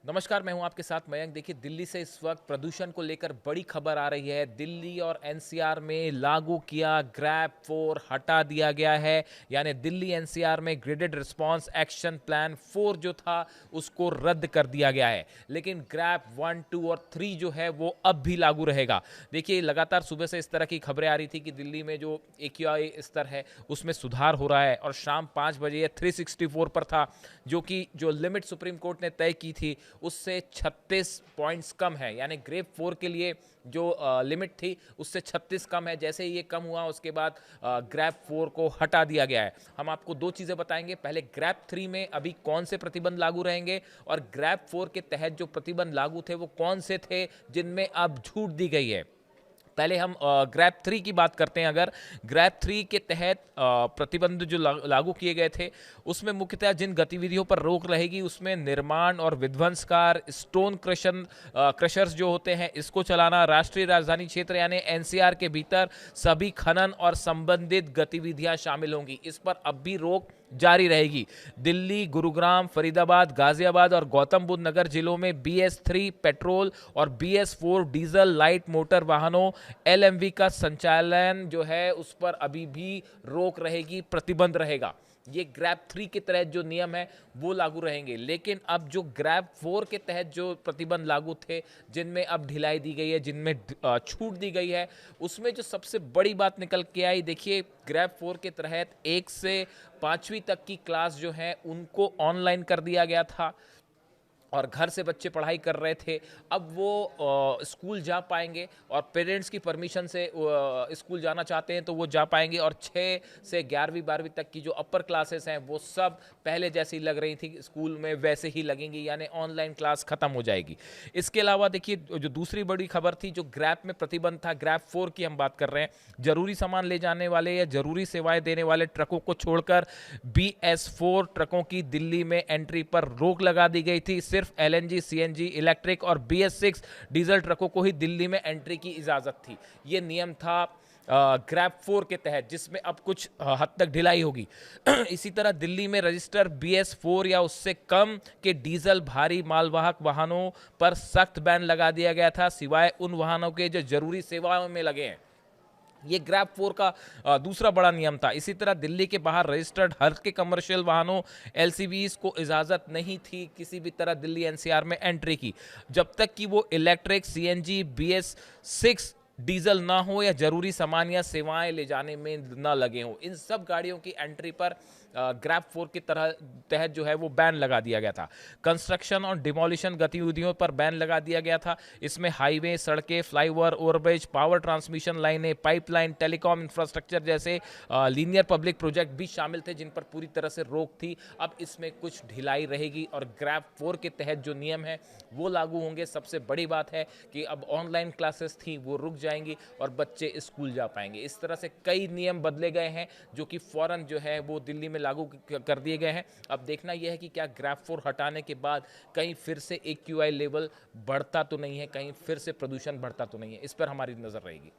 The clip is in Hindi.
नमस्कार, मैं हूं आपके साथ मयंक। देखिए, दिल्ली से इस वक्त प्रदूषण को लेकर बड़ी खबर आ रही है। दिल्ली और एनसीआर में लागू किया ग्रैप 4 हटा दिया गया है। यानी दिल्ली एनसीआर में ग्रिडेड रिस्पांस एक्शन प्लान 4 जो था उसको रद्द कर दिया गया है, लेकिन ग्रैप 1, 2 और 3 जो है वो अब भी लागू रहेगा। देखिए, लगातार सुबह से इस तरह की खबरें आ रही थी कि दिल्ली में जो एक्यूआई स्तर है उसमें सुधार हो रहा है और शाम 5 बजे ये 364 पर था, जो कि जो लिमिट सुप्रीम कोर्ट ने तय की थी उससे 36 पॉइंट्स कम है। यानी ग्रेप 4 के लिए जो लिमिट थी उससे 36 कम है। जैसे ही ये कम हुआ उसके बाद ग्रैप 4 को हटा दिया गया है। हम आपको दो चीज़ें बताएंगे, पहले ग्रैप 3 में अभी कौन से प्रतिबंध लागू रहेंगे और ग्रैप 4 के तहत जो प्रतिबंध लागू थे वो कौन से थे जिनमें अब छूट दी गई है। पहले हम ग्रैप 3 की बात करते हैं। अगर ग्रैप 3 के तहत प्रतिबंध जो लागू किए गए थे उसमें मुख्यतः जिन गतिविधियों पर रोक रहेगी उसमें निर्माण और विध्वंस कार्य, स्टोन क्रशर्स जो होते हैं इसको चलाना, राष्ट्रीय राजधानी क्षेत्र यानी एनसीआर के भीतर सभी खनन और संबंधित गतिविधियां शामिल होंगी। इस पर अब भी रोक जारी रहेगी। दिल्ली, गुरुग्राम, फरीदाबाद, गाजियाबाद और गौतम बुद्ध नगर जिलों में BS3 पेट्रोल और BS4 डीजल लाइट मोटर वाहनों LMV का संचालन जो है उस पर अभी भी रोक रहेगी, प्रतिबंध रहेगा। ये ग्रैप 3 के तहत जो नियम है वो लागू रहेंगे, लेकिन अब जो ग्रैप 4 के तहत जो प्रतिबंध लागू थे, जिनमें अब ढिलाई दी गई है, जिनमें छूट दी गई है, उसमें जो सबसे बड़ी बात निकल के आई, देखिए ग्रैप 4 के तहत 1 से 5वीं तक की क्लास जो है उनको ऑनलाइन कर दिया गया था और घर से बच्चे पढ़ाई कर रहे थे। अब वो स्कूल जा पाएंगे और पेरेंट्स की परमिशन से स्कूल जाना चाहते हैं तो वो जा पाएंगे। और 6 से 11वीं 12वीं तक की जो अपर क्लासेस हैं वो सब पहले जैसी लग रही थी स्कूल में वैसे ही लगेंगी, यानी ऑनलाइन क्लास खत्म हो जाएगी। इसके अलावा देखिए, जो दूसरी बड़ी खबर थी, जो ग्रैप में प्रतिबंध था, ग्रैप 4 की हम बात कर रहे हैं, जरूरी सामान ले जाने वाले या जरूरी सेवाएं देने वाले ट्रकों को छोड़कर BS4 ट्रकों की दिल्ली में एंट्री पर रोक लगा दी गई थी। सिर्फ LNG, CNG, इलेक्ट्रिक और BS6 डीजल ट्रकों को ही दिल्ली में एंट्री की इजाजत थी। ये नियम था ग्रैप 4 के तहत, जिसमें अब कुछ हद तक ढिलाई होगी। इसी तरह दिल्ली में रजिस्टर BS4 या उससे कम के डीजल भारी मालवाहक वाहनों पर सख्त बैन लगा दिया गया था, सिवाय उन वाहनों के जो जरूरी सेवाओं में लगे हैं। ये ग्रैप 4 का दूसरा बड़ा नियम था। इसी तरह दिल्ली के बाहर रजिस्टर्ड हल्के कमर्शियल वाहनों LCVs को इजाज़त नहीं थी किसी भी तरह दिल्ली NCR में एंट्री की, जब तक कि वो इलेक्ट्रिक, CNG, BS6 डीजल ना हो या जरूरी सामान या सेवाएं ले जाने में ना लगे हों। इन सब गाड़ियों की एंट्री पर ग्रैप 4 की तरह तहत जो है वो बैन लगा दिया गया था। कंस्ट्रक्शन और डिमोलिशन गतिविधियों पर बैन लगा दिया गया था। इसमें हाईवे, सड़कें, फ्लाईओवर, ओवरब्रिज, पावर ट्रांसमिशन लाइनें, पाइपलाइन, टेलीकॉम इंफ्रास्ट्रक्चर जैसे लीनियर पब्लिक प्रोजेक्ट भी शामिल थे, जिन पर पूरी तरह से रोक थी। अब इसमें कुछ ढिलाई रहेगी और ग्रैप 4 के तहत जो नियम है वो लागू होंगे। सबसे बड़ी बात है कि अब ऑनलाइन क्लासेस थी वो रुक जाएंगी और बच्चे स्कूल जा पाएंगे। इस तरह से कई नियम बदले गए हैं जो कि फौरन जो है वो दिल्ली में लागू कर दिए गए हैं। अब देखना यह है कि क्या ग्रैप 4 हटाने के बाद कहीं फिर से AQI लेवल बढ़ता तो नहीं है, कहीं फिर से प्रदूषण बढ़ता तो नहीं है। इस पर हमारी नजर रहेगी।